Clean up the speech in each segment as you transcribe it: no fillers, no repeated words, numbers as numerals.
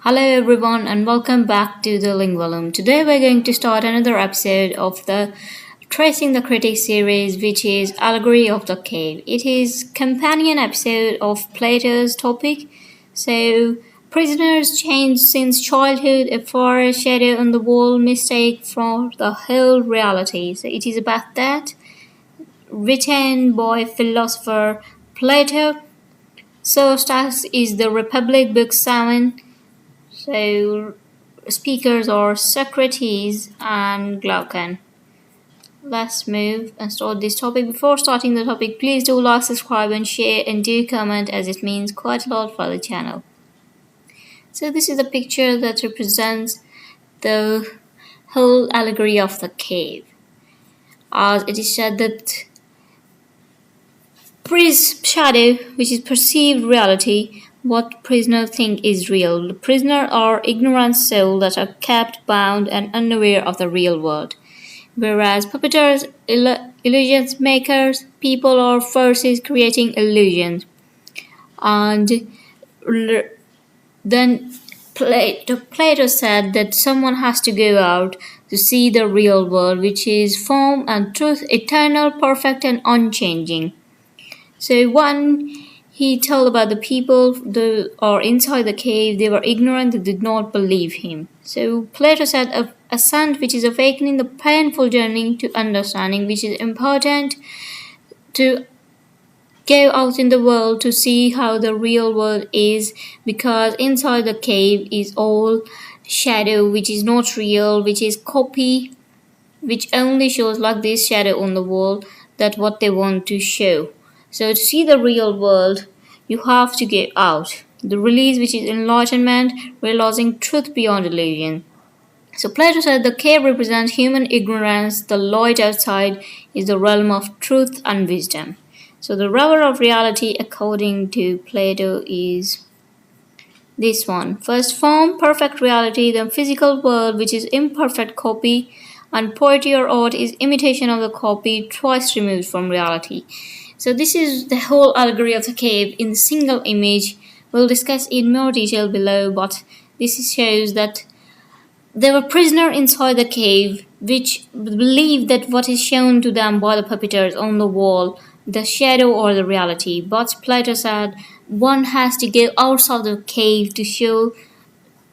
Hello everyone and welcome back to the Lingua Loom. Today we're going to start another episode of the Tracing the Critic series, which is Allegory of the Cave. It is companion episode of Plato's topic. So prisoners chained since childhood, a far shadow on the wall, mistake for the whole reality. So it is about that, written by philosopher Plato. Source text is the Republic Book 7. So speakers are Socrates and Glaucon. Let's move and start this topic. Before starting the topic, please do like, subscribe, and share, and do comment as it means quite a lot for the channel. So this is a picture that represents the whole allegory of the cave. As it is said that shadow, which is perceived reality, what prisoners think is real. The prisoners are ignorant souls that are kept bound and unaware of the real world. Whereas puppeteers, illusions makers, people or forces creating illusions. And then Plato said that someone has to go out to see the real world, which is form and truth, eternal, perfect, and unchanging. So one, he told about the people or inside the cave, they were ignorant, they did not believe him. So Plato said a ascent, which is awakening the painful journey to understanding, which is important to go out in the world to see how the real world is, because inside the cave is all shadow, which is not real, which is copy, which only shows like this shadow on the wall, that what they want to show. So to see the real world, you have to get out. The release, which is enlightenment, realizing truth beyond illusion. So Plato said the cave represents human ignorance, the light outside is the realm of truth and wisdom. So the river of reality, according to Plato, is this one. First form, perfect reality, then physical world, which is imperfect copy, and poetry or art is imitation of the copy, twice removed from reality. So this is the whole allegory of the cave in a single image. We'll discuss in more detail below, but this shows that they were prisoners inside the cave, which believed that what is shown to them by the puppeteers on the wall, the shadow or the reality. But Plato said one has to go outside the cave to show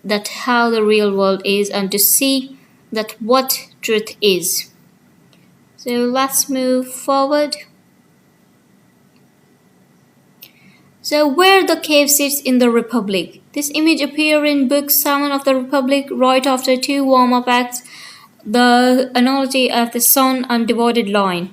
that how the real world is and to see that what truth is. So let's move forward. So where the cave sits in the Republic. This image appears in Book 7 of the Republic right after two warm-up acts, the analogy of the sun and divided line.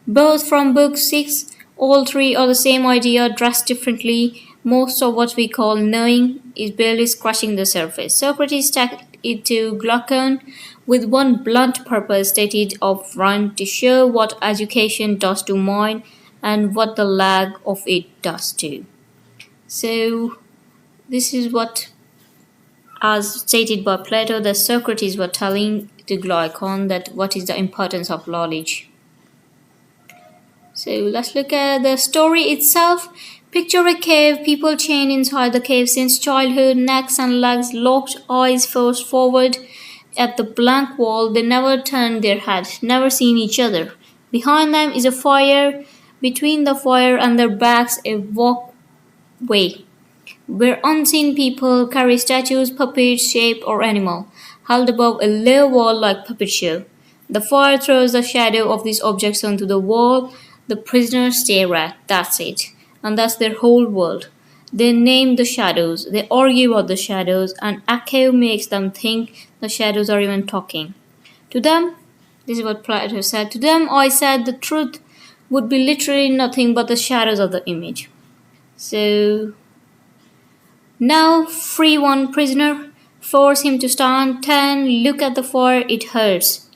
Both from Book 6, all three are the same idea dressed differently. Most of what we call knowing is barely scratching the surface. Socrates tacked it to Glaucon with one blunt purpose stated up front to show what education does to mind and what the lack of it does too. So this is what, as stated by Plato, that Socrates was telling to Glaucon that what is the importance of knowledge. So let's look at the story itself. Picture a cave, people chained inside the cave since childhood, necks and legs locked, eyes forced forward at the blank wall. They never turned their heads, never seen each other. Behind them is a fire. Between the fire and their backs, a walkway, where unseen people carry statues, puppets, shape, or animal, held above a low wall like puppet show. The fire throws the shadow of these objects onto the wall. The prisoners stare at. That's it. And that's their whole world. They name the shadows, they argue about the shadows, and echo makes them think the shadows are even talking. To them, this is what Plato said, to them I said the truth would be literally nothing but the shadows of the image. So now free one prisoner, force him to stand, turn, look at the fire, it hurts.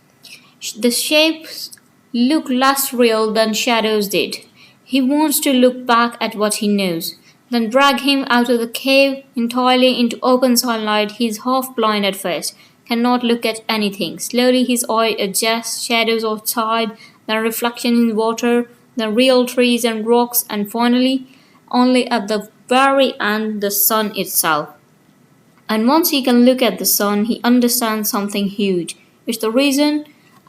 The shapes look less real than shadows did. He wants to look back at what he knows. Then drag him out of the cave entirely into open sunlight. He is half blind at first, cannot look at anything. Slowly his eye adjusts, shadows outside, then reflection in water, then real trees and rocks, and finally, only at the very end, the sun itself. And once he can look at the sun, he understands something huge. It's the reason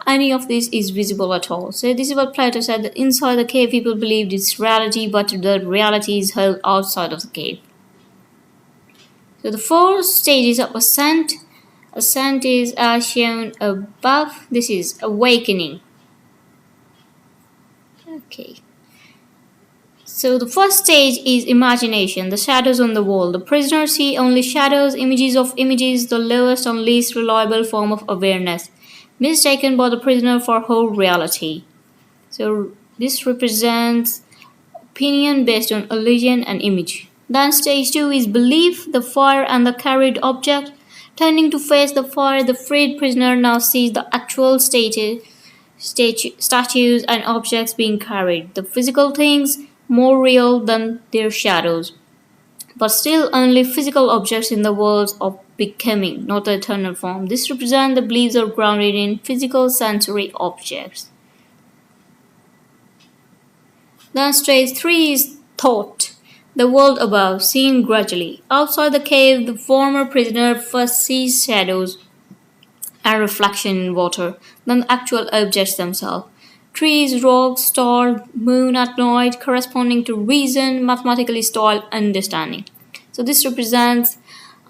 any of this is visible at all. So this is what Plato said, that inside the cave people believed it's reality, but the reality is held outside of the cave. So the four stages of ascent. Ascent is as shown above. This is awakening. Okay. So the first stage is imagination, the shadows on the wall. The prisoners see only shadows, images of images, the lowest and least reliable form of awareness, mistaken by the prisoner for whole reality. So this represents opinion based on illusion and image. Then stage 2 is belief, the fire and the carried object. Turning to face the fire, the freed prisoner now sees the actual statues and objects being carried, the physical things more real than their shadows, but still only physical objects in the world of becoming, not the eternal form. This represents the beliefs are grounded in physical sensory objects. Then stage 3 is thought, the world above, seen gradually. Outside the cave, the former prisoner first sees shadows and reflection in water than the actual objects themselves. Trees, rocks, stars, moon at night, corresponding to reason, mathematically styled understanding. So this represents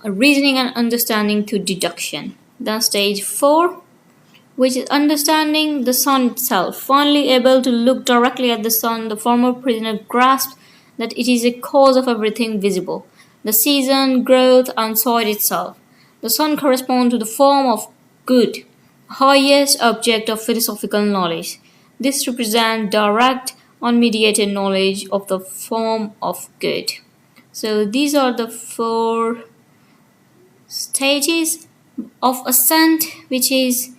reasoning and understanding to deduction. Then stage 4, which is understanding the sun itself. Finally able to look directly at the sun, the former prisoner grasps that it is a cause of everything visible, the season, growth, and soil itself. The sun corresponds to the form of good, highest object of philosophical knowledge. This represents direct, unmediated knowledge of the form of good. So these are the four stages of ascent, which is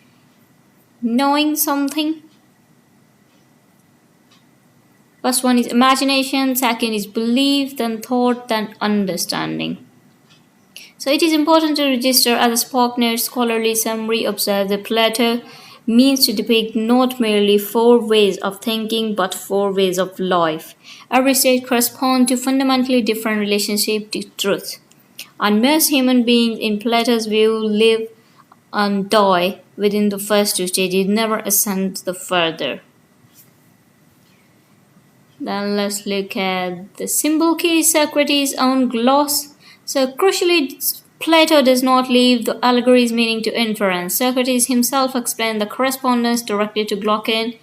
knowing something. First one is imagination, second is belief, then thought, then understanding. So it is important to register as a SparkNote scholarly summary observes that Plato means to depict not merely four ways of thinking but four ways of life. Every stage corresponds to fundamentally different relationship to truth. And most human beings in Plato's view live and die within the first two stages, never ascend the further. Then let's look at the symbol key, Socrates' own gloss. So crucially, Plato does not leave the allegories meaning to inference. Socrates himself explained the correspondence directly to Glaucon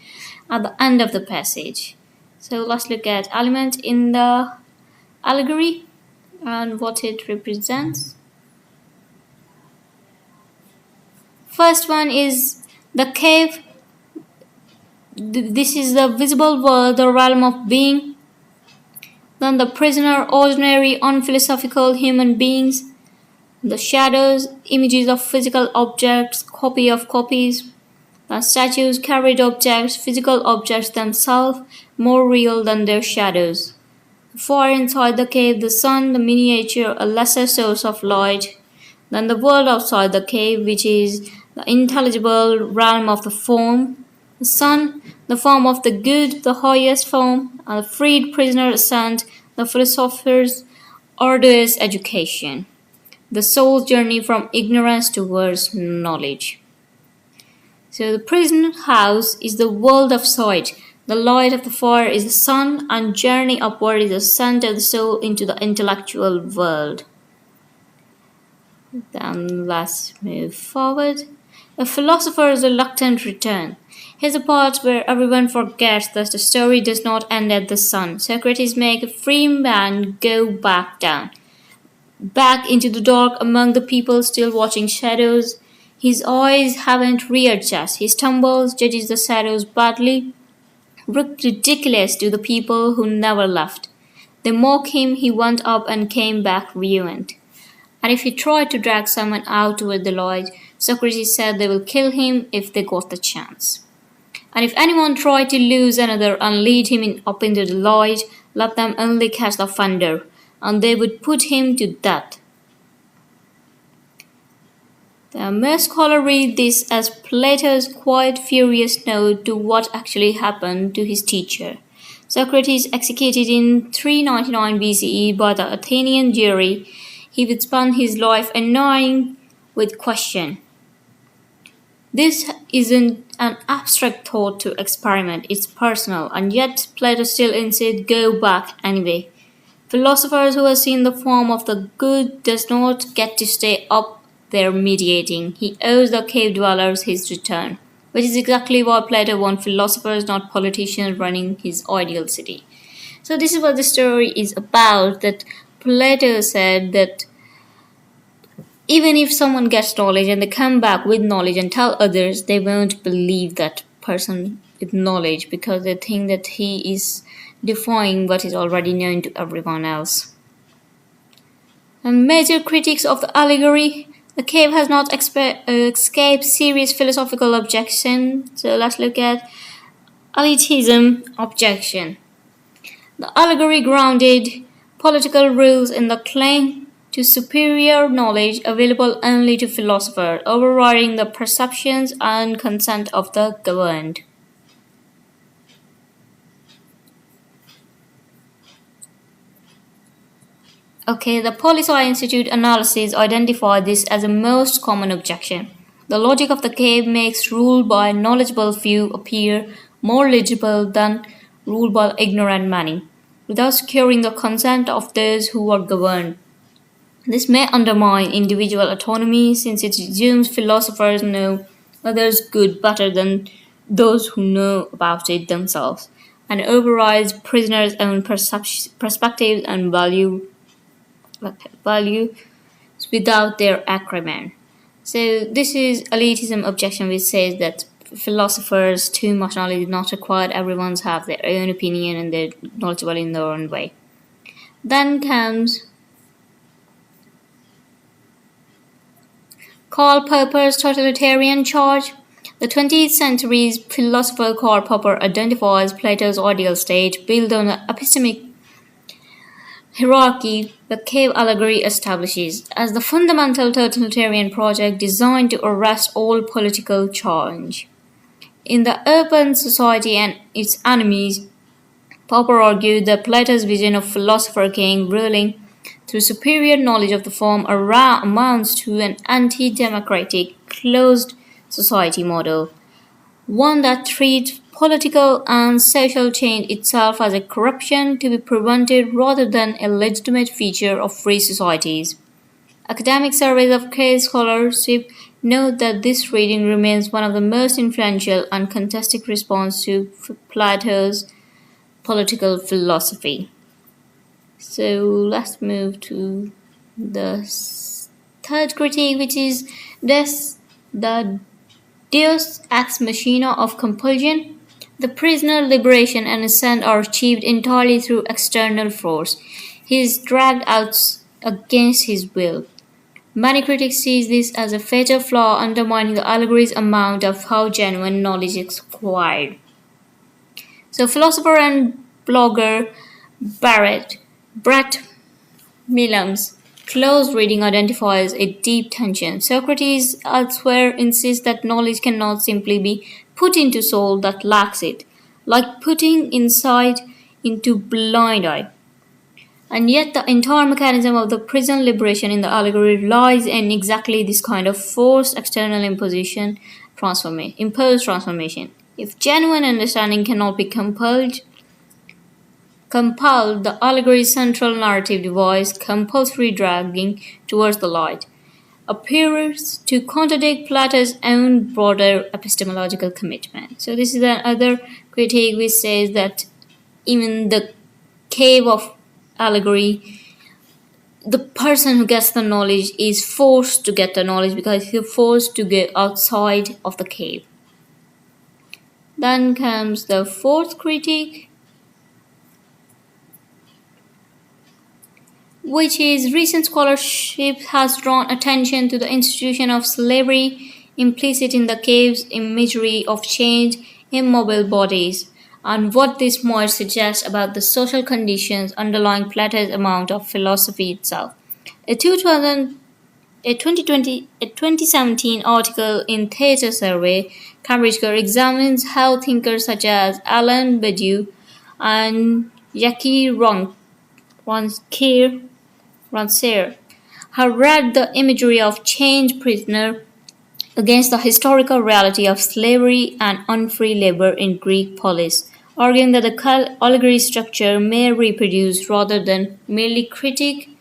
at the end of the passage. So let's look at element in the allegory and what it represents. First one is the cave. This is the visible world, the realm of being. Then the prisoner, ordinary, unphilosophical human beings. The shadows, images of physical objects, copy of copies. The statues, carried objects, physical objects themselves, more real than their shadows. The fire inside the cave, the sun, the miniature, a lesser source of light. Then the world outside the cave, which is the intelligible realm of the form. The sun, the form of the good, the highest form, and the freed prisoner ascent, the philosopher's arduous education, the soul's journey from ignorance towards knowledge. So the prison house is the world of sight, the light of the fire is the sun, and journey upward is the ascent of the soul into the intellectual world. Then let's move forward. A philosopher's reluctant return. Here's a part where everyone forgets that the story does not end at the sun. Socrates makes a free man go back down, back into the dark among the people still watching shadows. His eyes haven't readjusted. He stumbles, judges the shadows badly, looked ridiculous to the people who never left. They mock him. He went up and came back ruined. And if he tried to drag someone out toward the light, Socrates said they will kill him if they got the chance. And if anyone tried to lose another and lead him up into the light, let them only catch the thunder, and they would put him to death. The most scholars read this as Plato's quite furious note to what actually happened to his teacher. Socrates, executed in 399 BCE by the Athenian jury, he would spend his life annoying with question. This isn't an abstract thought to experiment, it's personal, and yet Plato still insists go back anyway. Philosophers who have seen the form of the good does not get to stay up there mediating. He owes the cave dwellers his return, which is exactly what Plato wants philosophers, not politicians running his ideal city. So this is what the story is about. That Plato said that even if someone gets knowledge and they come back with knowledge and tell others, they won't believe that person with knowledge because they think that he is defying what is already known to everyone else. And major critics of the allegory, the cave has not escaped serious philosophical objection. So let's look at elitism objection. The allegory grounded political rules in the claim to superior knowledge available only to philosophers, overriding the perceptions and consent of the governed. Okay, the Policy Institute analysis identified this as a most common objection. The logic of the cave makes rule by knowledgeable few appear more legible than rule by ignorant many, without securing the consent of those who are governed. This may undermine individual autonomy since it assumes philosophers know others' good better than those who know about it themselves, and overrides prisoners' own perspectives and value without their agreement. So this is elitism objection, which says that philosophers too much knowledge is not required. Everyone's have their own opinion and they're knowledgeable in their own way. Then comes Karl Popper's totalitarian charge. The 20th century's philosopher Karl Popper identifies Plato's ideal state built on the epistemic hierarchy the cave allegory establishes as the fundamental totalitarian project designed to arrest all political change. In the Urban Society and its enemies, Popper argued that Plato's vision of philosopher king ruling through superior knowledge of the form amounts to an anti-democratic, closed society model, one that treats political and social change itself as a corruption to be prevented rather than a legitimate feature of free societies. Academic surveys of case scholarship note that this reading remains one of the most influential and contested responses to Plato's political philosophy. So let's move to the third critique, which is the Deus ex machina of compulsion. The prisoner liberation and ascent are achieved entirely through external force. He is dragged out against his will. Many critics see this as a fatal flaw, undermining the allegory's amount of how genuine knowledge is acquired. So, philosopher and blogger Brett Millam's close reading identifies a deep tension. Socrates elsewhere insists that knowledge cannot simply be put into soul that lacks it, like putting insight into blind eye. And yet the entire mechanism of the prison liberation in the allegory lies in exactly this kind of forced external imposed transformation. If genuine understanding cannot be compelled, the allegory's central narrative device, compulsory dragging towards the light, appears to contradict Plato's own broader epistemological commitment. So this is another critique which says that even the cave of allegory, the person who gets the knowledge is forced to get the knowledge because he's forced to go outside of the cave. Then comes the fourth critique, which is recent scholarship has drawn attention to the institution of slavery implicit in the cave's imagery of chained, immobile bodies, and what this might suggest about the social conditions underlying Plato's amount of philosophy itself. A 2017 article in Theatre Survey, Cambridge examines how thinkers such as Alan Badiou and Jacques Rancière have read the imagery of chained prisoner against the historical reality of slavery and unfree labor in Greek polis, arguing that the allegory structure may reproduce rather than merely critique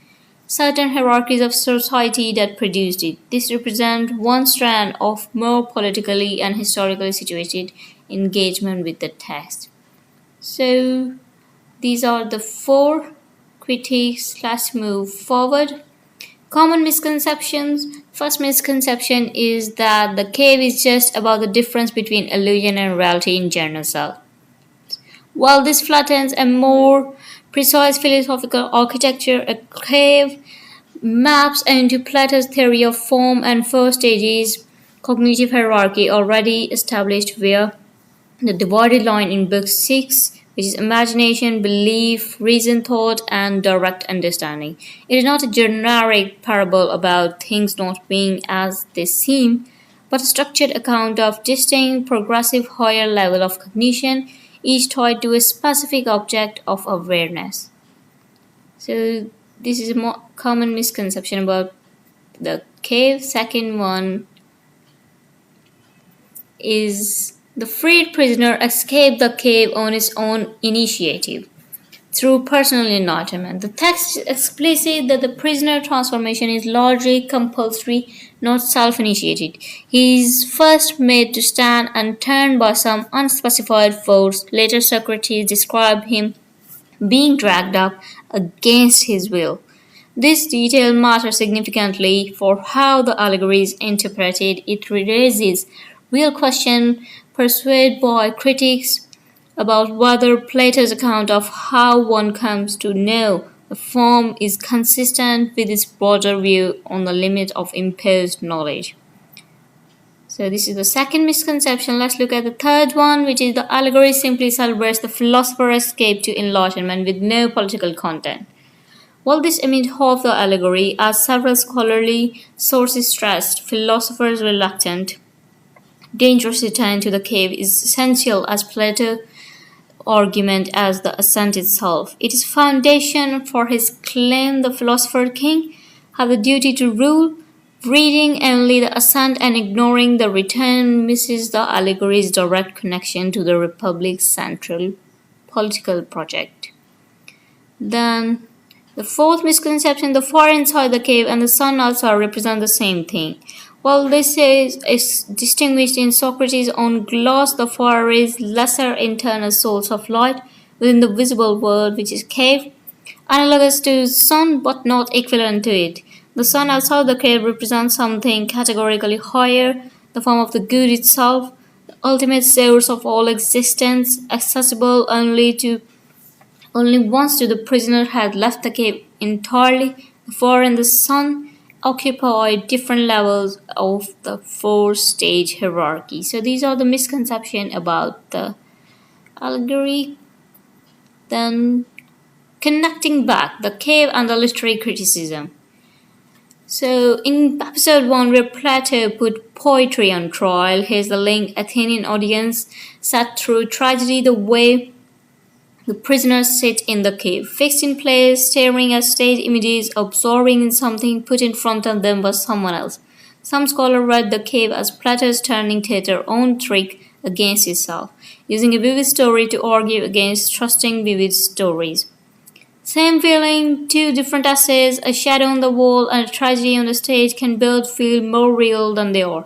certain hierarchies of society that produced it. This represents one strand of more politically and historically situated engagement with the text. So these are the four critiques. Let's move forward. Common misconceptions. First misconception is that the cave is just about the difference between illusion and reality in general self. While this flattens a more precise philosophical architecture, a cave maps into Plato's theory of form and four stages cognitive hierarchy already established via the divided line in Book 6, which is imagination, belief, reason, thought, and direct understanding. It is not a generic parable about things not being as they seem, but a structured account of distinct, progressive higher level of cognition, each tied to a specific object of awareness. So this is a more common misconception about the cave. Second one is the freed prisoner escaped the cave on his own initiative through personal enlightenment. The text is explicit that the prisoner transformation is largely compulsory, not self-initiated. He is first made to stand and turn by some unspecified force. Later Socrates described him being dragged up against his will. This detail matters significantly for how the allegory is interpreted. It raises real questions pursued by critics about whether Plato's account of how one comes to know the form is consistent with his broader view on the limit of imposed knowledge. So this is the second misconception. Let's look at the third one, which is the allegory simply celebrates the philosopher's escape to enlightenment with no political content. While this image of the allegory, as several scholarly sources stressed, philosophers reluctant, dangerous return to the cave is essential as Plato argument as the ascent itself. It is foundation for his claim the philosopher king have the duty to rule. Reading only the ascent and ignoring the return misses the allegory's direct connection to the Republic's central political project. Then the fourth misconception, the fire inside the cave and the sun outside represent the same thing. While this is distinguished in Socrates' own gloss, the fire is lesser internal source of light within the visible world, which is cave, analogous to sun but not equivalent to it. The sun outside the cave represents something categorically higher, the form of the good itself, the ultimate source of all existence, accessible only once the prisoner had left the cave entirely. The fire and the sun occupy different levels of the four-stage hierarchy. So these are the misconceptions about the allegory. Then connecting back the cave and the literary criticism. So in episode 1 where Plato put poetry on trial, here's the link. Athenian audience sat through tragedy the way the prisoners sit in the cave, fixed in place, staring at stage images, absorbing in something put in front of them by someone else. Some scholars read the cave as Plato's turning theatre own trick against itself, using a vivid story to argue against trusting vivid stories. Same feeling, two different essays, a shadow on the wall and a tragedy on the stage can both feel more real than they are.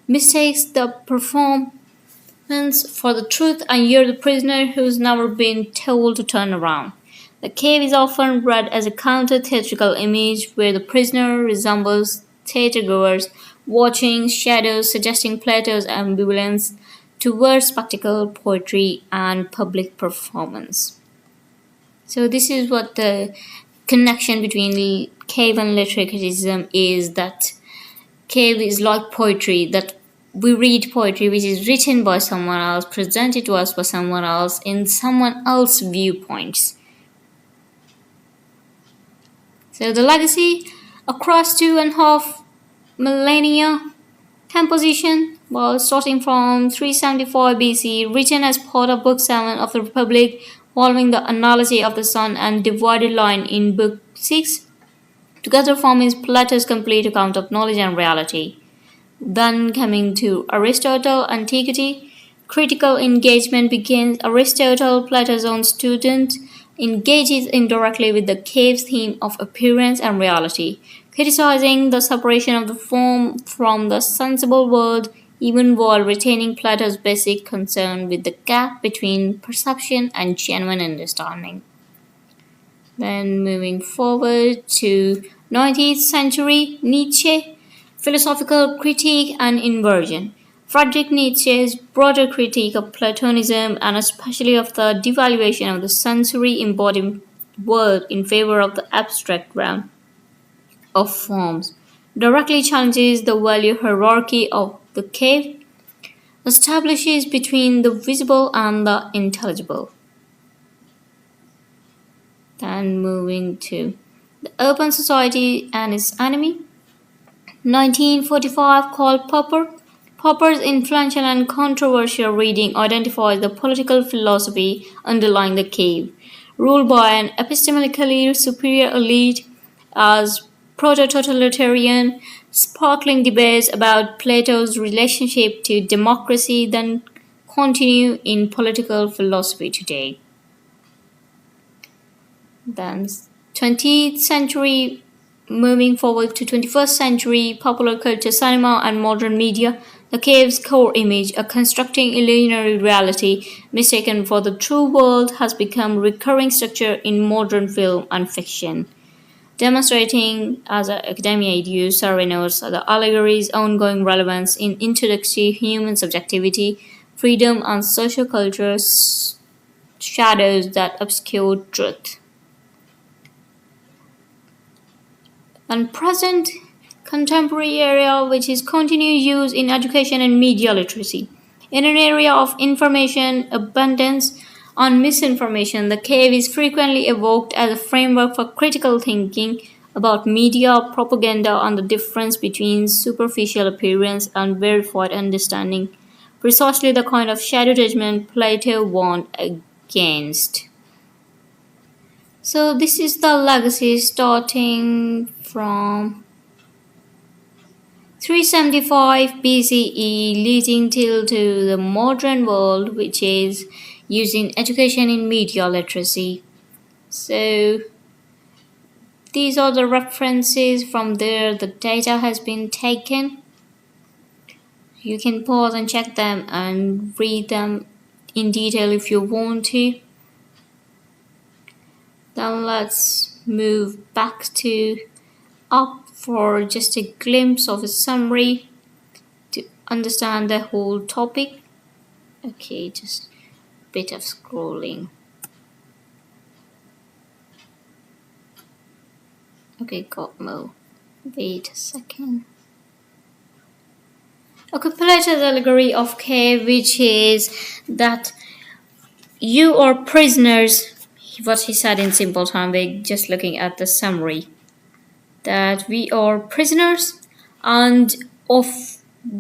Mistakes the performance for the truth and you're the prisoner who's never been told to turn around. The cave is often read as a counter-theatrical image where the prisoner resembles theatergoers watching shadows, suggesting Plato's ambivalence towards spectacle, poetry, and public performance. So this is what the connection between cave and literary criticism is, that cave is like poetry, that we read poetry which is written by someone else, presented to us by someone else in someone else's viewpoints. So the legacy across 2.5 millennia, composition was starting from 375 BC, written as part of Book 7 of the Republic, following the analogy of the sun and divided line in Book 6. together forming Plato's complete account of knowledge and reality. Then coming to Aristotle, Antiquity, critical engagement begins. Aristotle, Plato's own student, engages indirectly with the cave's theme of appearance and reality, criticizing the separation of the form from the sensible world, even while retaining Plato's basic concern with the gap between perception and genuine understanding. Then moving forward to 19th century, Nietzsche, philosophical critique and inversion. Friedrich Nietzsche's broader critique of Platonism and especially of the devaluation of the sensory embodied world in favor of the abstract realm of forms directly challenges the value hierarchy of the cave, establishes between the visible and the intelligible. Then moving to the Open Society and its enemy. 1945 called Popper. Popper's influential and controversial reading identifies the political philosophy underlying the cave, ruled by an epistemically superior elite as proto-totalitarian, sparkling debates about Plato's relationship to democracy then continue in political philosophy today. Then 20th century, moving forward to 21st century, popular culture, cinema, and modern media, the cave's core image, a constructing illusionary reality mistaken for the true world, has become a recurring structure in modern film and fiction. Demonstrating, as an academia use survey notes, the allegory's ongoing relevance in introducing human subjectivity, freedom, and social culture shadows that obscure truth. And present contemporary area which is continued use in education and media literacy. In an area of information abundance and misinformation, the cave is frequently evoked as a framework for critical thinking about media, propaganda, and the difference between superficial appearance and verified understanding, precisely the kind of shadow judgment Plato warned against. So this is the legacy starting from 375 BCE leading till to the modern world, which is using education in media literacy. So these are the references from there the data has been taken. You can pause and check them and read them in detail if you want to. Then let's move back to up for just a glimpse of a summary to understand the whole topic. Okay, just a bit of scrolling. Okay, got more. Wait a second. Okay, Plato's allegory of cave, which is that you are prisoners. What he said in simple time, we're just looking at the summary. That we are prisoners and of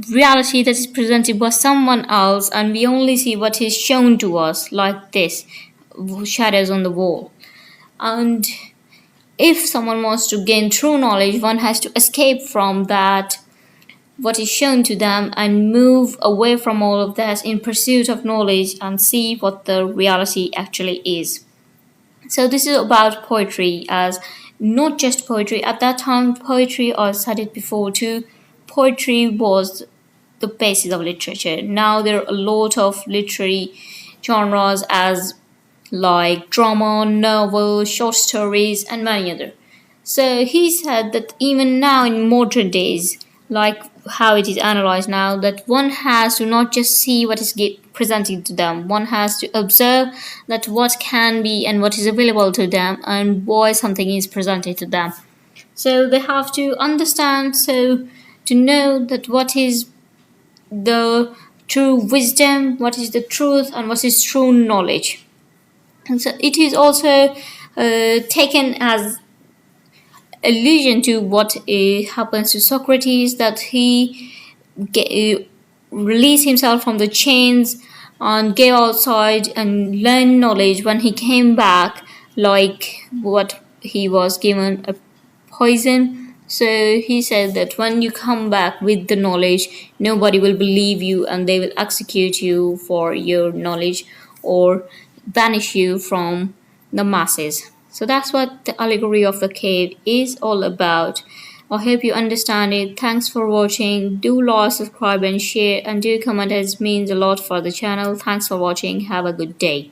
reality that is presented by someone else, and we only see what is shown to us, like this shadows on the wall. And if someone wants to gain true knowledge, one has to escape from that what is shown to them and move away from all of that in pursuit of knowledge and see what the reality actually is. So this is about poetry, as not just poetry. At that time, poetry, I said it before too, poetry was the basis of literature. Now there are a lot of literary genres as like drama, novel, short stories, and many other. So he said that even now in modern days, like how it is analyzed now, that one has to not just see what is presented to them, one has to observe that what can be and what is available to them and why something is presented to them. So they have to understand, so to know that what is the true wisdom, what is the truth, and what is true knowledge. And so it is also taken as allusion to what happens to Socrates, that he released himself from the chains and go outside and learn knowledge when he came back, like what he was given a poison. So he said that when you come back with the knowledge, nobody will believe you and they will execute you for your knowledge or banish you from the masses. So that's what the allegory of the cave is all about. I hope you understand it. Thanks for watching. Do like, subscribe, and share, and do comment as it means a lot for the channel. Thanks for watching. Have a good day.